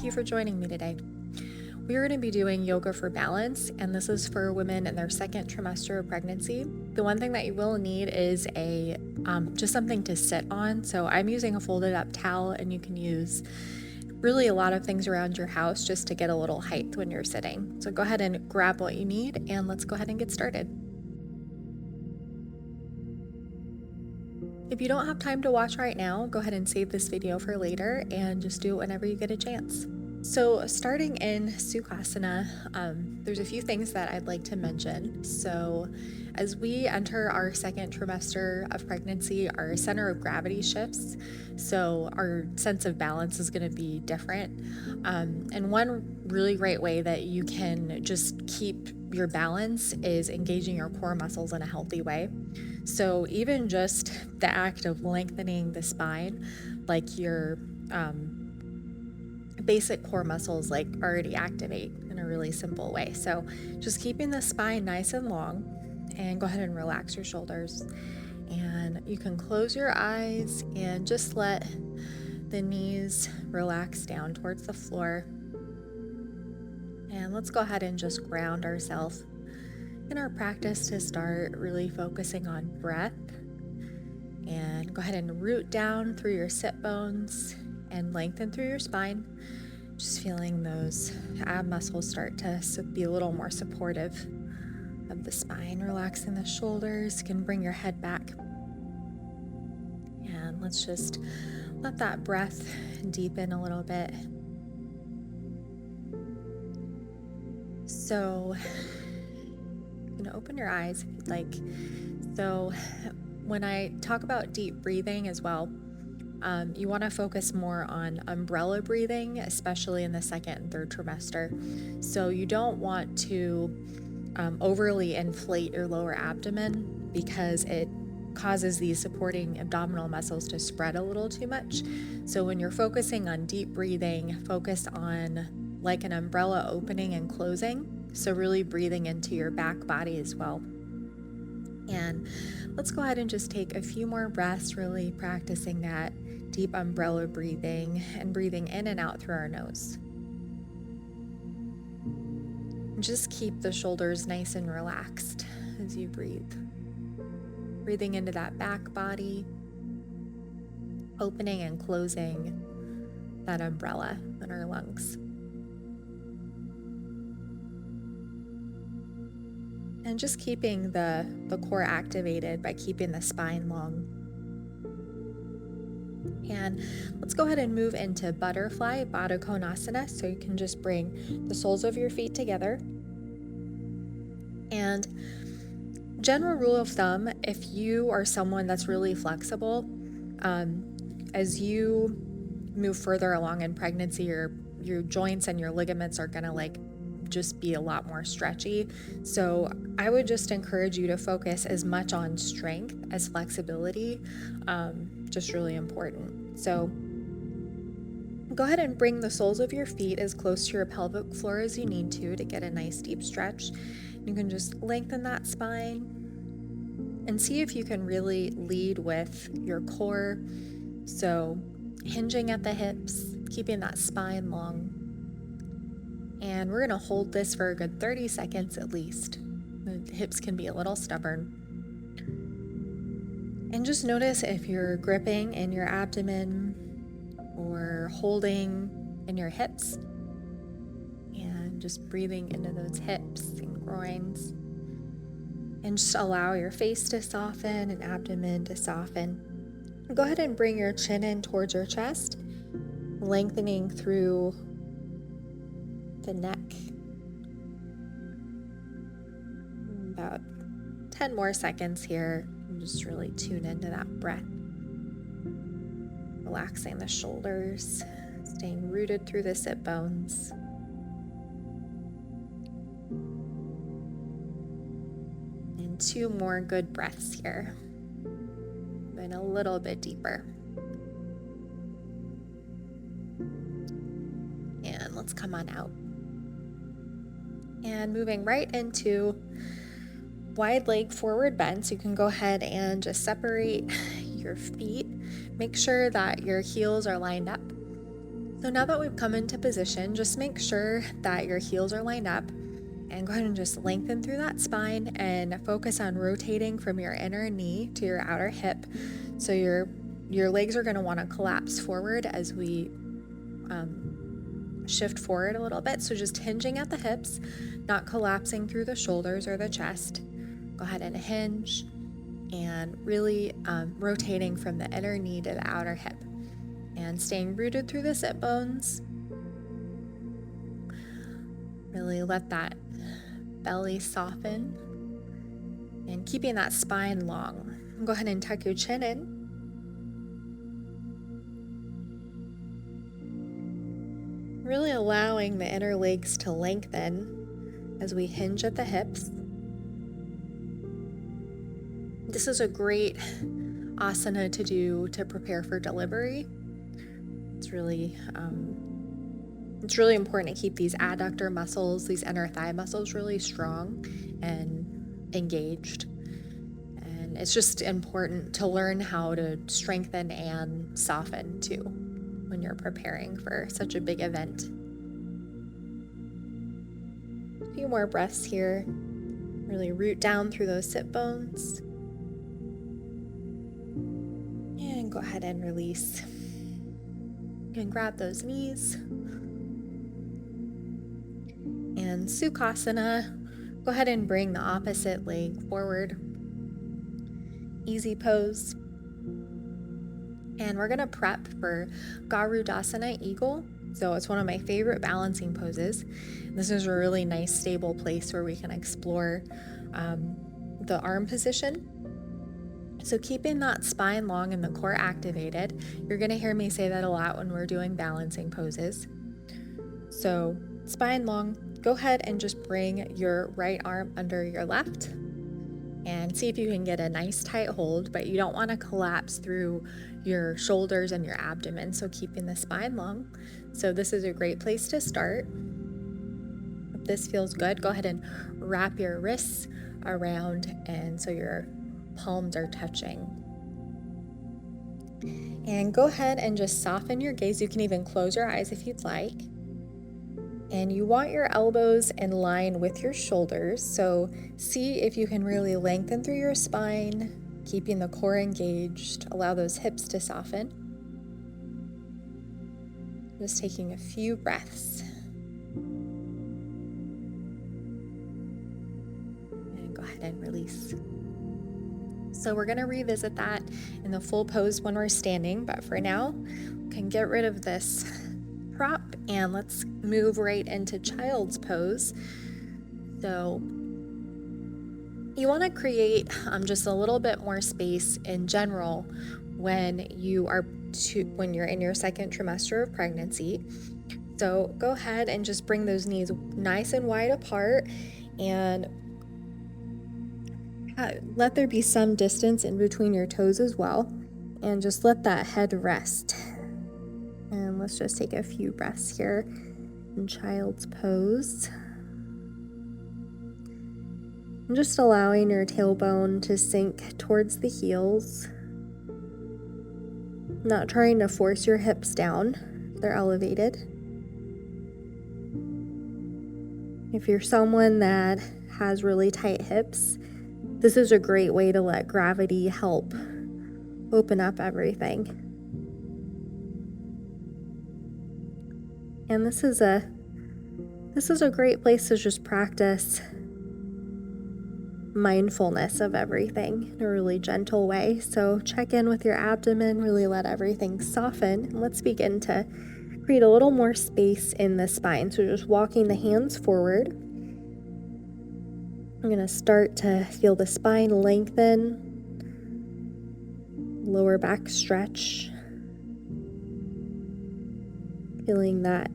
you for joining me today. We are going to be doing yoga for balance, and this is for women in their second trimester of pregnancy. The one thing that you will need is just something to sit on. So I'm using a folded up towel, and you can use really a lot of things around your house just to get a little height when you're sitting. So go ahead and grab what you need, and let's go ahead and get started. If you don't have time to watch right now, go ahead and save this video for later and just do it whenever you get a chance. So starting in Sukhasana, there's a few things that I'd like to mention. So as we enter our second trimester of pregnancy, our center of gravity shifts. So our sense of balance is going to be different. And one really great way that you can just keep your balance is engaging your core muscles in a healthy way. So even just the act of lengthening the spine, like your basic core muscles already activate in a really simple way. So just keeping the spine nice and long, and go ahead and relax your shoulders. And you can close your eyes and just let the knees relax down towards the floor. And let's go ahead and just ground ourselves in our practice to start really focusing on breath. And go ahead and root down through your sit bones and lengthen through your spine. Just feeling those ab muscles start to be a little more supportive of the spine. Relaxing the shoulders, you can bring your head back. And let's just let that breath deepen a little bit. So you can open your eyes if you'd like. So when I talk about deep breathing as well, you want to focus more on umbrella breathing, especially in the second and third trimester. So you don't want to overly inflate your lower abdomen because it causes these supporting abdominal muscles to spread a little too much. So when you're focusing on deep breathing, focus on like an umbrella opening and closing. So really breathing into your back body as well. And let's go ahead and just take a few more breaths, really practicing that deep umbrella breathing and breathing in and out through our nose. Just keep the shoulders nice and relaxed as you breathe. Breathing into that back body, opening and closing that umbrella in our lungs. And just keeping the core activated by keeping the spine long. And let's go ahead and move into butterfly, Baddha Konasana. So you can just bring the soles of your feet together. And general rule of thumb, if you are someone that's really flexible, as you move further along in pregnancy, your joints and your ligaments are gonna just be a lot more stretchy. So I would just encourage you to focus as much on strength as flexibility, just really important. So go ahead and bring the soles of your feet as close to your pelvic floor as you need to get a nice deep stretch. You can just lengthen that spine and see if you can really lead with your core. So hinging at the hips, keeping that spine long. And we're going to hold this for a good 30 seconds at least. The hips can be a little stubborn. And just notice if you're gripping in your abdomen or holding in your hips. And just breathing into those hips and groins. And just allow your face to soften and abdomen to soften. Go ahead and bring your chin in towards your chest, lengthening through the neck. About 10 more seconds here. And just really tune into that breath. Relaxing the shoulders, staying rooted through the sit bones. And 2 more good breaths here. And a little bit deeper. And let's come on out. And moving right into wide leg forward bend. So you can go ahead and just separate your feet. Make sure that your heels are lined up. So now that we've come into position, just make sure that your heels are lined up and go ahead and just lengthen through that spine and focus on rotating from your inner knee to your outer hip. So your legs are going to want to collapse forward as we shift forward a little bit. So just hinging at the hips, not collapsing through the shoulders or the chest. Go ahead and hinge and really rotating from the inner knee to the outer hip and staying rooted through the sit bones. Really let that belly soften and keeping that spine long. Go ahead and tuck your chin in. Really allowing the inner legs to lengthen as we hinge at the hips. This is a great asana to do to prepare for delivery. It's really important to keep these adductor muscles, these inner thigh muscles really strong and engaged. And it's just important to learn how to strengthen and soften too when you're preparing for such a big event. A few more breaths here. Really root down through those sit bones. And go ahead and release. And grab those knees. And Sukhasana, go ahead and bring the opposite leg forward. Easy pose. And we're going to prep for Garudasana Eagle. So it's one of my favorite balancing poses. This is a really nice stable place where we can explore the arm position. So keeping that spine long and the core activated. You're going to hear me say that a lot when we're doing balancing poses. So spine long, go ahead and just bring your right arm under your left and see if you can get a nice tight hold, but you don't want to collapse through your shoulders and your abdomen, so keeping the spine long. So this is a great place to start. If this feels good, go ahead and wrap your wrists around and so your palms are touching. And go ahead and just soften your gaze. You can even close your eyes if you'd like. And you want your elbows in line with your shoulders. So see if you can really lengthen through your spine, keeping the core engaged. Allow those hips to soften. Just taking a few breaths. And go ahead and release. So we're going to revisit that in the full pose when we're standing. But for now, we can get rid of this prop and let's move right into child's pose. So you want to create just a little bit more space in general when you're in your second trimester of pregnancy. So go ahead and just bring those knees nice and wide apart and let there be some distance in between your toes as well, and just let that head rest. And let's just take a few breaths here in child's pose. And just allowing your tailbone to sink towards the heels. Not trying to force your hips down, they're elevated. If you're someone that has really tight hips, this is a great way to let gravity help open up everything. And this is a great place to just practice mindfulness of everything in a really gentle way. So check in with your abdomen, really let everything soften. And let's begin to create a little more space in the spine. So just walking the hands forward. I'm going to start to feel the spine lengthen, lower back stretch. Feeling that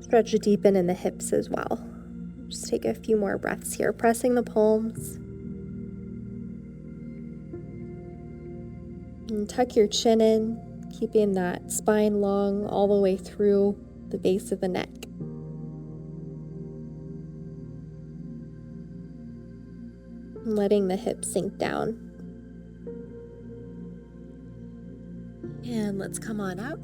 stretch deepen in the hips as well. Just take a few more breaths here, pressing the palms. And tuck your chin in, keeping that spine long all the way through the base of the neck. And letting the hips sink down. And let's come on up.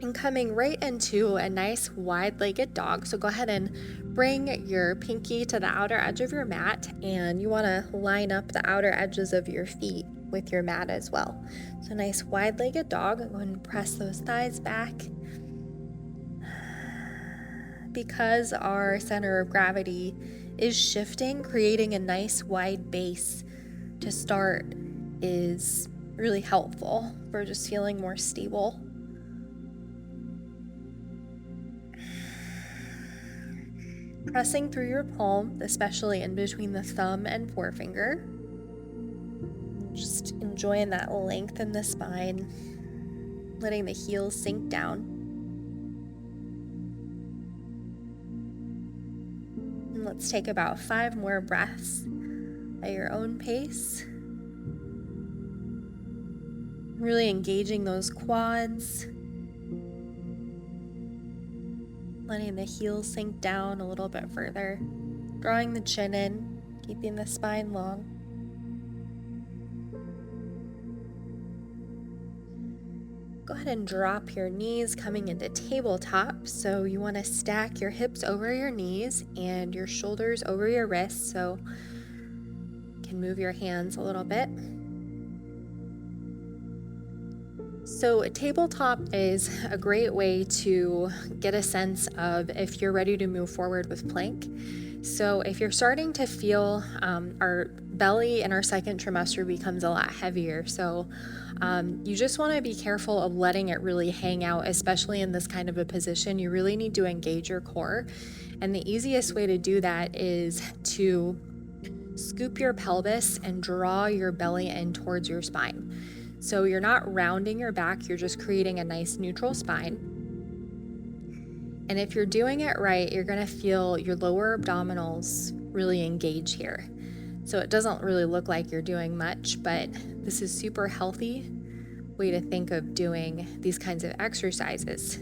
and coming right into a nice wide-legged dog. So go ahead and bring your pinky to the outer edge of your mat, and you want to line up the outer edges of your feet with your mat as well. So nice wide-legged dog. Go ahead and press those thighs back. Because our center of gravity is shifting, creating a nice wide base to start is really helpful for just feeling more stable. Pressing through your palm, especially in between the thumb and forefinger. Just enjoying that length in the spine, letting the heels sink down. And let's take about 5 more breaths at your own pace. Really engaging those quads. Letting the heels sink down a little bit further. Drawing the chin in, keeping the spine long. Go ahead and drop your knees coming into tabletop. So you want to stack your hips over your knees and your shoulders over your wrists. So you can move your hands a little bit. So a tabletop is a great way to get a sense of if you're ready to move forward with plank. So if you're starting to feel our belly in our second trimester becomes a lot heavier. So you just want to be careful of letting it really hang out, especially in this kind of a position. You really need to engage your core. And the easiest way to do that is to scoop your pelvis and draw your belly in towards your spine. So you're not rounding your back, you're just creating a nice neutral spine. And if you're doing it right, you're gonna feel your lower abdominals really engage here. So it doesn't really look like you're doing much, but this is super healthy way to think of doing these kinds of exercises.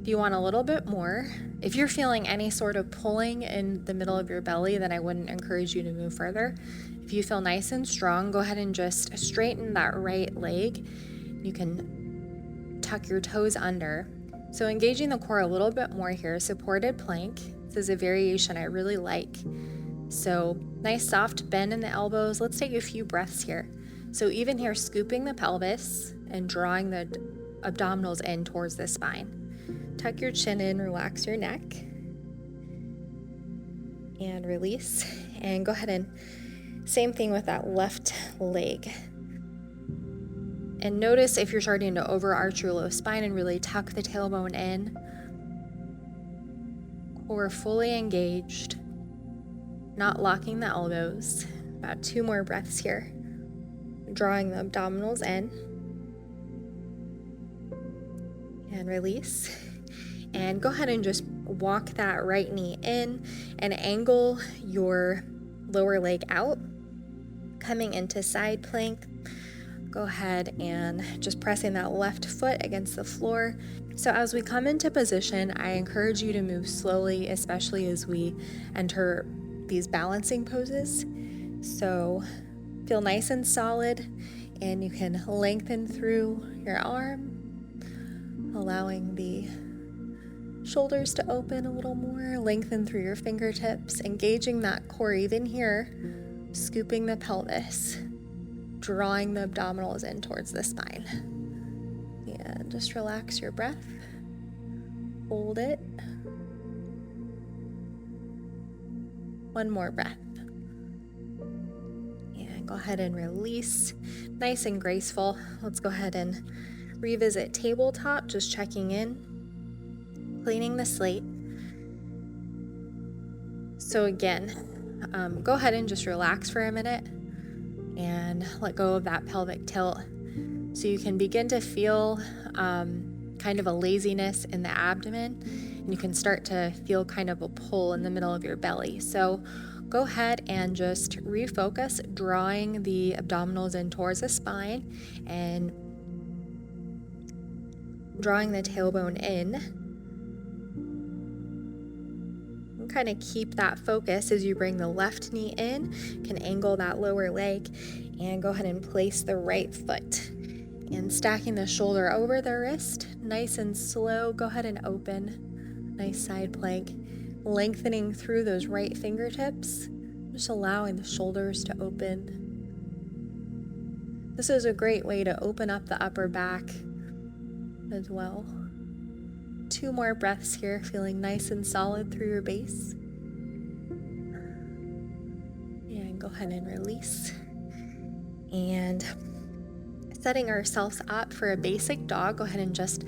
If you want a little bit more, if you're feeling any sort of pulling in the middle of your belly, then I wouldn't encourage you to move further. If you feel nice and strong, go ahead and just straighten that right leg. You can tuck your toes under. So engaging the core a little bit more here, supported plank. This is a variation I really like. So nice soft bend in the elbows. Let's take a few breaths here. So even here, scooping the pelvis and drawing the abdominals in towards the spine. Tuck your chin in, relax your neck, and release. And go ahead and same thing with that left leg. And notice if you're starting to overarch your low spine and really tuck the tailbone in. Core fully engaged, not locking the elbows. About 2 more breaths here. Drawing the abdominals in. And release. And go ahead and just walk that right knee in and angle your lower leg out. Coming into side plank, go ahead and just pressing that left foot against the floor. So as we come into position, I encourage you to move slowly, especially as we enter these balancing poses. So feel nice and solid, and you can lengthen through your arm, allowing the shoulders to open a little more, lengthen through your fingertips, engaging that core even here, scooping the pelvis, drawing the abdominals in towards the spine. And just relax your breath, hold it. 1 more breath. And go ahead and release, nice and graceful. Let's go ahead and revisit tabletop, just checking in, cleaning the slate. So again, go ahead and just relax for a minute and let go of that pelvic tilt so you can begin to feel kind of a laziness in the abdomen, and you can start to feel kind of a pull in the middle of your belly. So go ahead and just refocus, drawing the abdominals in towards the spine and drawing the tailbone in. Kind of keep that focus as you bring the left knee in, can angle that lower leg, and go ahead and place the right foot. And stacking the shoulder over the wrist, nice and slow, go ahead and open. Nice side plank, lengthening through those right fingertips, just allowing the shoulders to open. This is a great way to open up the upper back as well. 2 more breaths here, feeling nice and solid through your base. And go ahead and release. And setting ourselves up for a basic dog, go ahead and just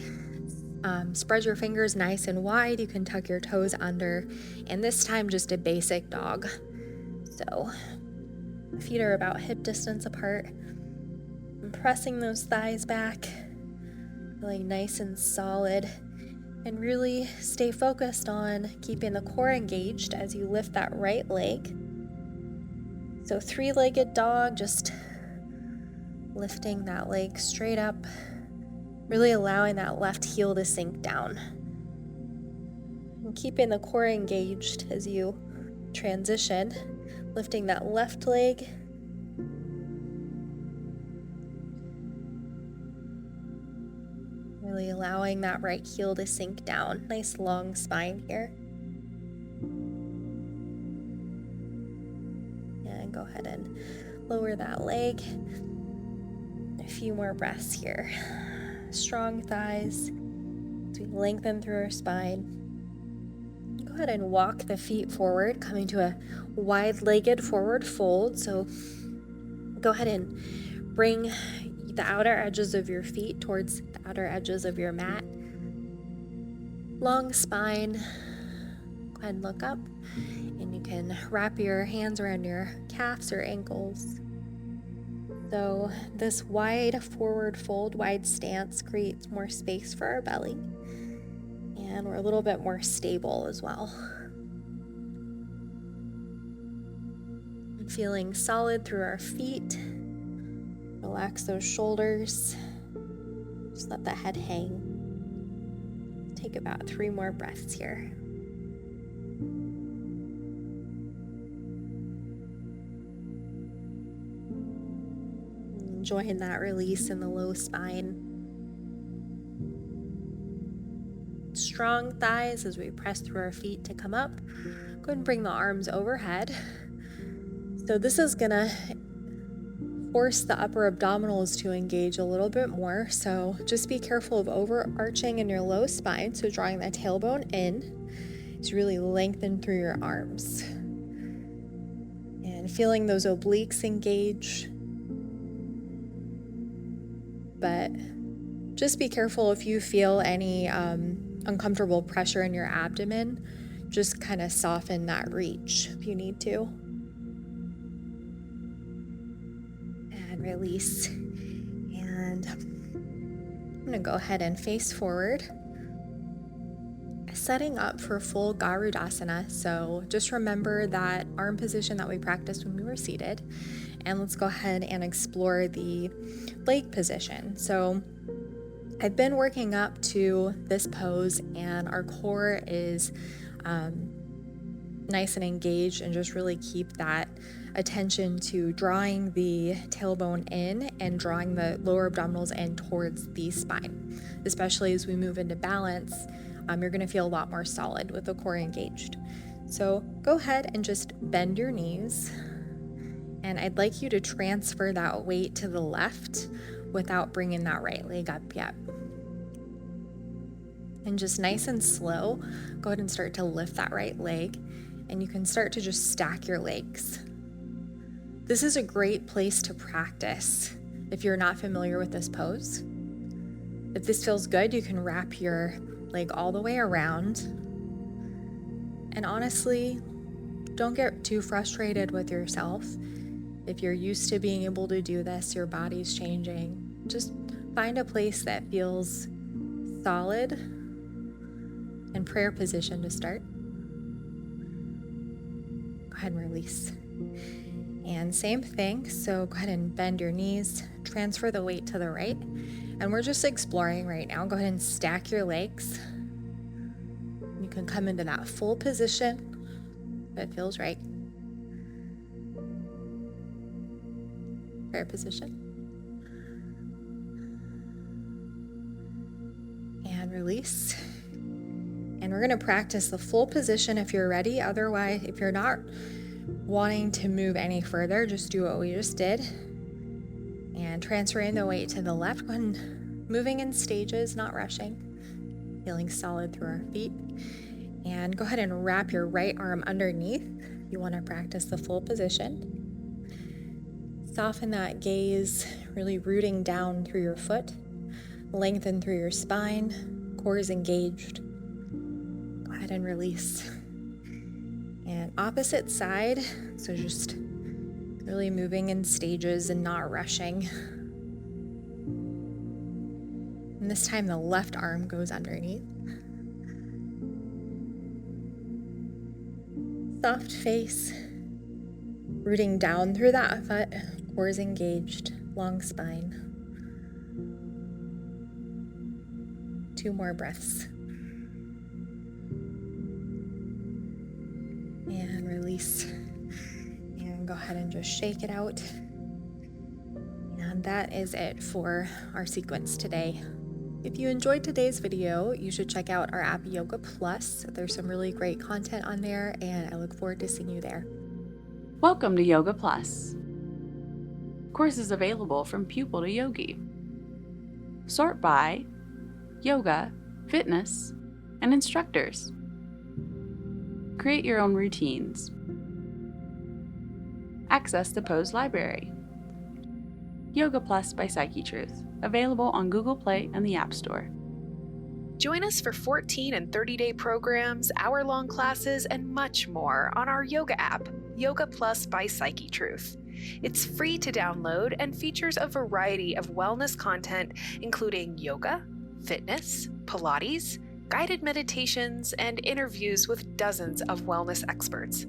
spread your fingers nice and wide. You can tuck your toes under, and this time just a basic dog. So feet are about hip distance apart. And pressing those thighs back, feeling nice and solid, and really stay focused on keeping the core engaged as you lift that right leg. So 3-legged dog, just lifting that leg straight up, really allowing that left heel to sink down. And keeping the core engaged as you transition, lifting that left leg. Really allowing that right heel to sink down. Nice long spine here. And go ahead and lower that leg. A few more breaths here. Strong thighs as we lengthen through our spine. Go ahead and walk the feet forward, coming to a wide-legged forward fold. So go ahead and bring the outer edges of your feet towards the outer edges of your mat. Long spine. Go ahead and look up, and you can wrap your hands around your calves or ankles. So this wide forward fold, wide stance creates more space for our belly, and we're a little bit more stable as well. And feeling solid through our feet. Relax those shoulders. Just let the head hang. Take about 3 more breaths here. Enjoying that release in the low spine. Strong thighs as we press through our feet to come up. Go ahead and bring the arms overhead. So this is gonna force the upper abdominals to engage a little bit more. So just be careful of overarching in your low spine. So drawing that tailbone in to really lengthen through your arms. And feeling those obliques engage. But just be careful if you feel any uncomfortable pressure in your abdomen. Just kind of soften that reach if you need to. And release. And I'm going to go ahead and face forward. Setting up for full Garudasana. So just remember that arm position that we practiced when we were seated. And let's go ahead and explore the leg position. So I've been working up to this pose, and our core is nice and engaged, and just really keep that attention to drawing the tailbone in and drawing the lower abdominals in towards the spine. Especially as we move into balance, you're going to feel a lot more solid with the core engaged. So go ahead and just bend your knees. And I'd like you to transfer that weight to the left without bringing that right leg up yet. And just nice and slow, go ahead and start to lift that right leg. And you can start to just stack your legs. This is a great place to practice if you're not familiar with this pose. If this feels good, you can wrap your leg all the way around. And honestly, don't get too frustrated with yourself. If you're used to being able to do this, your body's changing. Just find a place that feels solid and prayer position to start. Go ahead and release. And same thing, so go ahead and bend your knees, transfer the weight to the right. And we're just exploring right now. Go ahead and stack your legs. You can come into that full position if it feels right. Prayer position. release. And we're going to practice the full position if you're ready. Otherwise, if you're not wanting to move any further, just do what we just did. And transferring the weight to the left, go ahead and moving in stages, not rushing. Feeling solid through our feet. And go ahead and wrap your right arm underneath. You want to practice the full position. Soften that gaze, really rooting down through your foot. Lengthen through your spine. Core is engaged. Go ahead and release. And opposite side, so just really moving in stages and not rushing. And this time the left arm goes underneath. Soft face, rooting down through that foot, core is engaged, long spine. 2 more breaths. And release. And go ahead and just shake it out. And that is it for our sequence today. If you enjoyed today's video, you should check out our app Yoga Plus. There's some really great content on there, and I look forward to seeing you there. Welcome to Yoga Plus. Courses available from pupil to yogi. Sort by yoga, fitness, and instructors. Create your own routines. Access the Pose Library. Yoga Plus by Psyche Truth, available on Google Play and the App Store. Join us for 14 and 30-day programs, hour-long classes, and much more on our yoga app, Yoga Plus by Psyche Truth. It's free to download and features a variety of wellness content, including yoga, fitness, Pilates, guided meditations, and interviews with dozens of wellness experts.